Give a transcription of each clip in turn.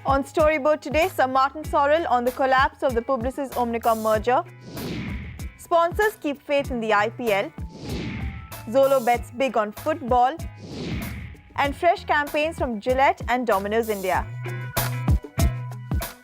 On Storyboard today, Sir Martin Sorrell on the collapse of the Publicis Omnicom merger. Sponsors keep faith in the IPL. Zolo bets big on football. And fresh campaigns from Gillette and Domino's India.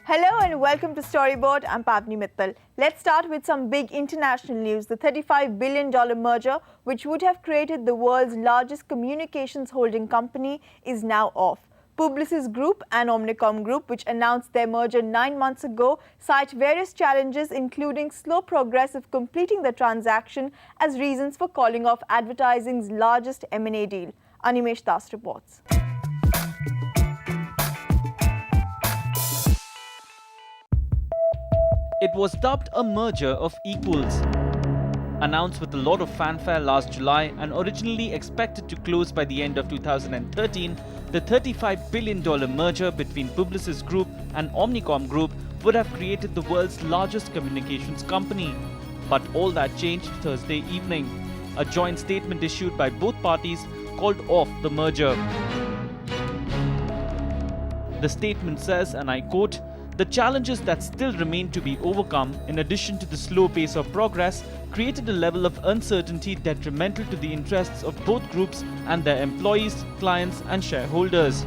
Hello and welcome to Storyboard. I'm Pavni Mittal. Let's start with some big international news. The $35 billion merger, which would have created the world's largest communications holding company, is now off. Publicis Group and Omnicom Group, which announced their merger 9 months ago, cite various challenges including slow progress of completing the transaction as reasons for calling off advertising's largest M&A deal. Animesh Das reports. It was dubbed a merger of equals. Announced with a lot of fanfare last July and originally expected to close by the end of 2013, the $35 billion merger between Publicis Group and Omnicom Group would have created the world's largest communications company. But all that changed Thursday evening. A joint statement issued by both parties called off the merger. The statement says, and I quote, "The challenges that still remain to be overcome, in addition to the slow pace of progress, created a level of uncertainty detrimental to the interests of both groups and their employees, clients, and shareholders."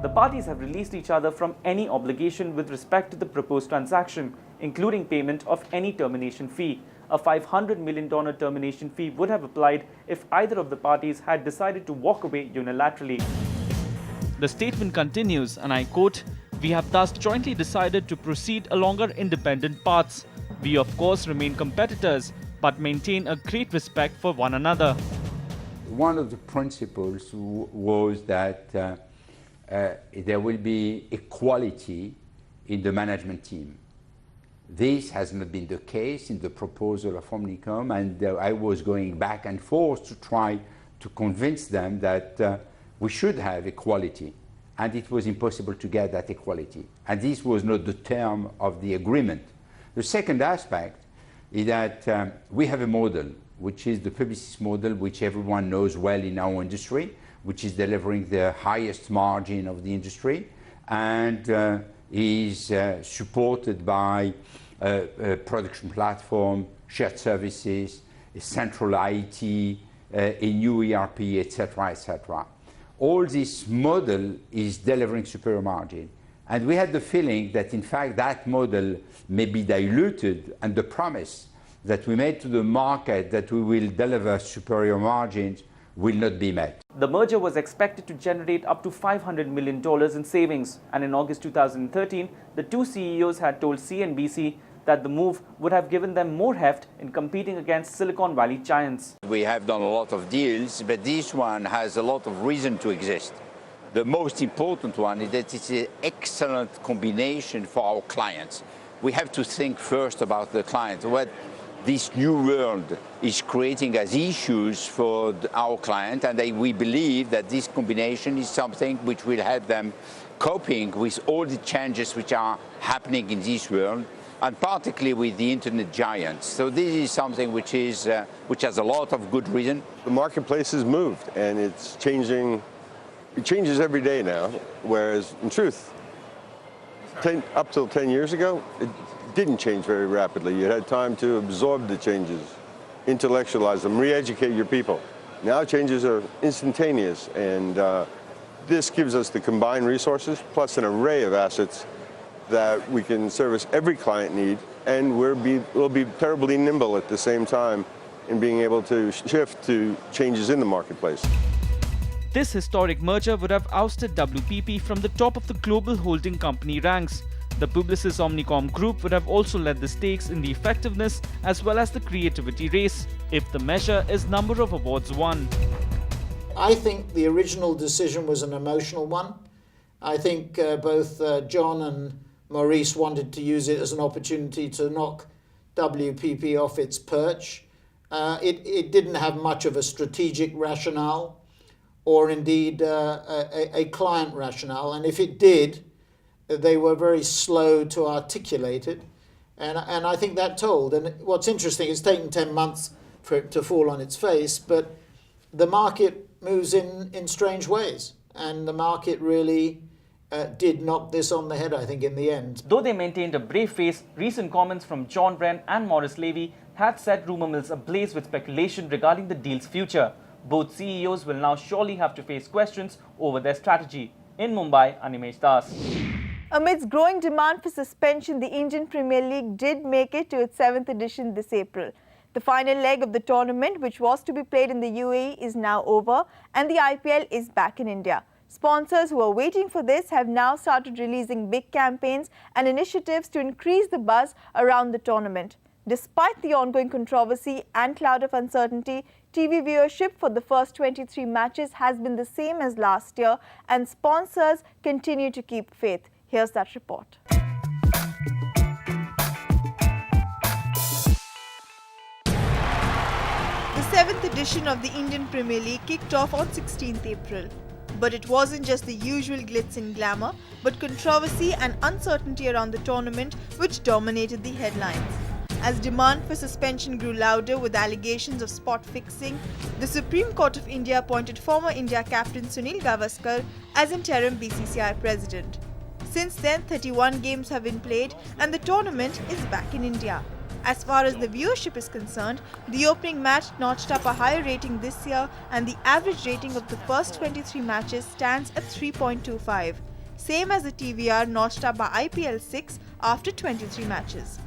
The parties have released each other from any obligation with respect to the proposed transaction, including payment of any termination fee. A $500 million termination fee would have applied if either of the parties had decided to walk away unilaterally. The statement continues, and I quote, "We have thus jointly decided to proceed along our independent paths. We of course remain competitors, but maintain a great respect for one another." One of the principles was that there will be equality in the management team. This has not been the case in the proposal of Omnicom, and I was going back and forth to try to convince them that we should have equality. And it was impossible to get that equality. And this was not the term of the agreement. The second aspect is that we have a model, which is the Publicis model, which everyone knows well in our industry, which is delivering the highest margin of the industry, and is supported by a production platform, shared services, a central IT, a new ERP, etc., etc. All this model is delivering superior margin. And we had the feeling that, in fact, that model may be diluted, and the promise that we made to the market that we will deliver superior margins will not be met. The merger was expected to generate up to $500 million in savings, and in August 2013, the two CEOs had told CNBC that the move would have given them more heft in competing against Silicon Valley giants. We have done a lot of deals, but this one has a lot of reason to exist. The most important one is that it's an excellent combination for our clients. We have to think first about the client, what this new world is creating as issues for our client, and we believe that this combination is something which will help them coping with all the changes which are happening in this world, and particularly with the internet giants. So this is something which has a lot of good reason. The marketplace has moved, and it's changing. It changes every day now, whereas in truth, up till 10 years ago, it didn't change very rapidly. You had time to absorb the changes, intellectualize them, re-educate your people. Now changes are instantaneous, and this gives us the combined resources plus an array of assets that we can service every client need, and we'll be terribly nimble at the same time in being able to shift to changes in the marketplace. This historic merger would have ousted WPP from the top of the global holding company ranks. The Publicis Omnicom Group would have also led the stakes in the effectiveness as well as the creativity race, if the measure is number of awards won. I think the original decision was an emotional one. I think both John and Maurice wanted to use it as an opportunity to knock WPP off its perch. It didn't have much of a strategic rationale or indeed a client rationale. And if it did, they were very slow to articulate it. And I think that told. And what's interesting, it's taken 10 months for it to fall on its face, but the market moves in strange ways. And the market really did knock this on the head, I think, in the end. Though they maintained a brave face, recent comments from John Wren and Maurice Levy had set rumour mills ablaze with speculation regarding the deal's future. Both CEOs will now surely have to face questions over their strategy. In Mumbai, Animesh Das. Amidst growing demand for suspension, the Indian Premier League did make it to its 7th edition this April. The final leg of the tournament, which was to be played in the UAE, is now over and the IPL is back in India. Sponsors who are waiting for this have now started releasing big campaigns and initiatives to increase the buzz around the tournament. Despite the ongoing controversy and cloud of uncertainty, TV viewership for the first 23 matches has been the same as last year and sponsors continue to keep faith. Here's that report. The 7th edition of the Indian Premier League kicked off on 16th April. But it wasn't just the usual glitz and glamour, but controversy and uncertainty around the tournament which dominated the headlines. As demand for suspension grew louder with allegations of spot fixing, the Supreme Court of India appointed former India captain Sunil Gavaskar as interim BCCI president. Since then, 31 games have been played and the tournament is back in India. As far as the viewership is concerned, the opening match notched up a higher rating this year and the average rating of the first 23 matches stands at 3.25, same as the TVR notched up by IPL 6 after 23 matches.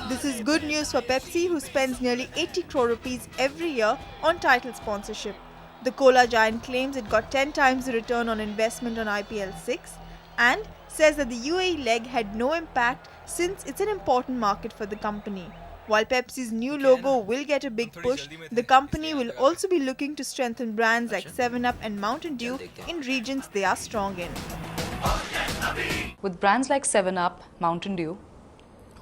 This is good news for Pepsi, who spends nearly 80 crore rupees every year on title sponsorship. The cola giant claims it got 10 times the return on investment on IPL 6 and says that the UAE leg had no impact since it's an important market for the company. While Pepsi's new logo will get a big push, the company will also be looking to strengthen brands like 7up and Mountain Dew in regions they are strong in. With brands like 7up, Mountain Dew,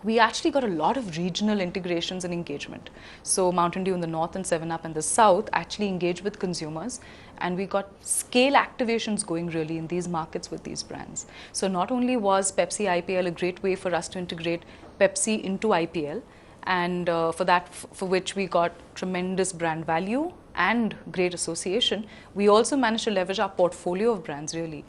we actually got a lot of regional integrations and engagement. So Mountain Dew in the north and 7up in the south actually engage with consumers, and we got scale activations going really in these markets with these brands. So not only was Pepsi IPL a great way for us to integrate Pepsi into IPL, and for which we got tremendous brand value and great association, we also managed to leverage our portfolio of brands really.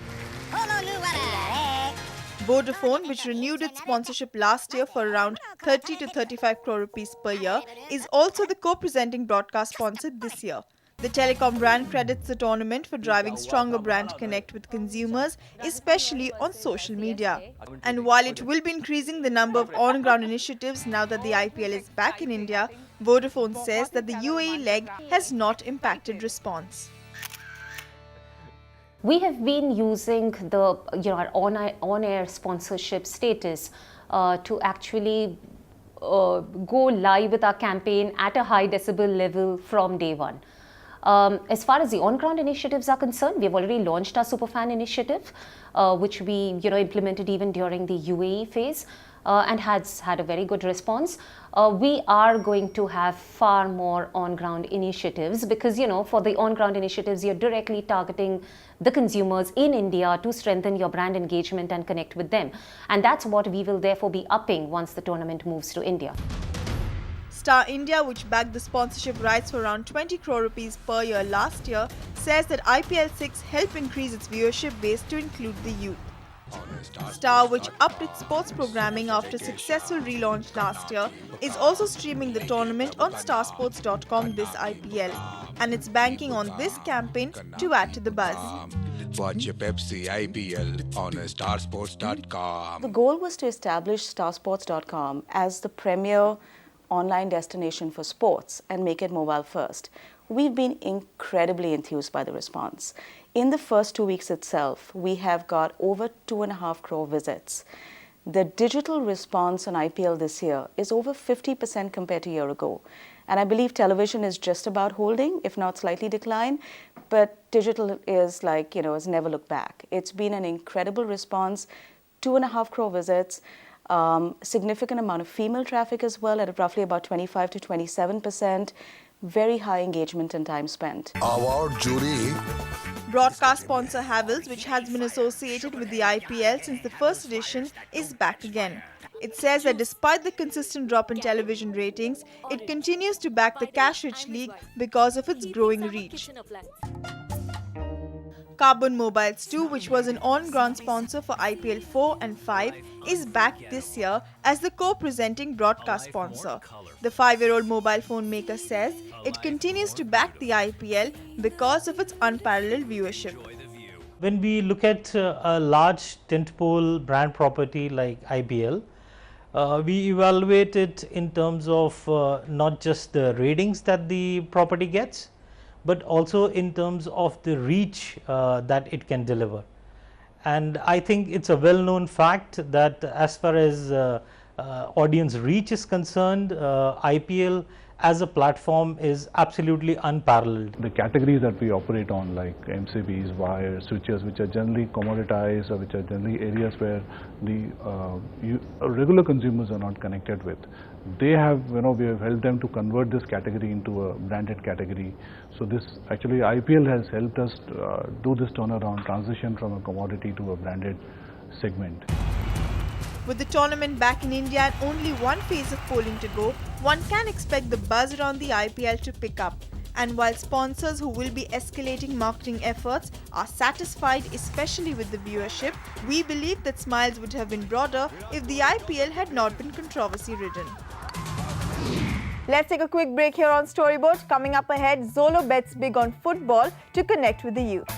Vodafone, which renewed its sponsorship last year for around 30 to 35 crore rupees per year, is also the co-presenting broadcast sponsor this year. The telecom brand credits the tournament for driving stronger brand connect with consumers, especially on social media. And while it will be increasing the number of on-ground initiatives now that the IPL is back in India, Vodafone says that the UAE leg has not impacted response. We have been using the our on-air sponsorship status to actually go live with our campaign at a high decibel level from day one. As far as the on-ground initiatives are concerned, we have already launched our Superfan initiative, which we implemented even during the UAE phase and has had a very good response. We are going to have far more on-ground initiatives because, for the on-ground initiatives, you're directly targeting the consumers in India to strengthen your brand engagement and connect with them. And that's what we will therefore be upping once the tournament moves to India. Star India, which backed the sponsorship rights for around 20 crore rupees per year last year, says that IPL 6 helped increase its viewership base to include the youth. Star, which upped its sports programming after a successful relaunch last year, is also streaming the tournament on starsports.com this IPL, and it's banking on this campaign to add to the buzz. Watch your Pepsi IPL on starsports.com. The goal was to establish starsports.com as the premier online destination for sports and make it mobile first. We've been incredibly enthused by the response. In the first 2 weeks itself, we have got over 2.5 crore visits. The digital response on IPL this year is over 50% compared to a year ago. And I believe television is just about holding, if not slightly decline, but digital is has never looked back. It's been an incredible response, 2.5 crore visits, significant amount of female traffic as well at roughly about 25 to 27%, very high engagement and time spent. Award jury. Broadcast sponsor Havells, which has been associated with the IPL since the first edition, is back again. It says that despite the consistent drop in television ratings, it continues to back the cash-rich league because of its growing reach. Carbon Mobiles 2, which was an on-ground sponsor for IPL 4 and 5, is back this year as the co-presenting broadcast sponsor. The 5-year-old mobile phone maker says it continues to back the IPL because of its unparalleled viewership. When we look at a large tentpole brand property like IPL, we evaluate it in terms of not just the ratings that the property gets, but also in terms of the reach that it can deliver. And I think it's a well-known fact that as far as audience reach is concerned, IPL as a platform is absolutely unparalleled. The categories that we operate on, like MCBs, wires, switches, which are generally commoditized or which are generally areas where the regular consumers are not connected with, they have, we have helped them to convert this category into a branded category. So this actually IPL has helped us do this turnaround, transition from a commodity to a branded segment. With the tournament back in India and only one phase of polling to go, one can expect the buzz around the IPL to pick up. And while sponsors who will be escalating marketing efforts are satisfied, especially with the viewership, we believe that smiles would have been broader if the IPL had not been controversy-ridden. Let's take a quick break here on Storyboard. Coming up ahead, Zolo bets big on football to connect with the youth.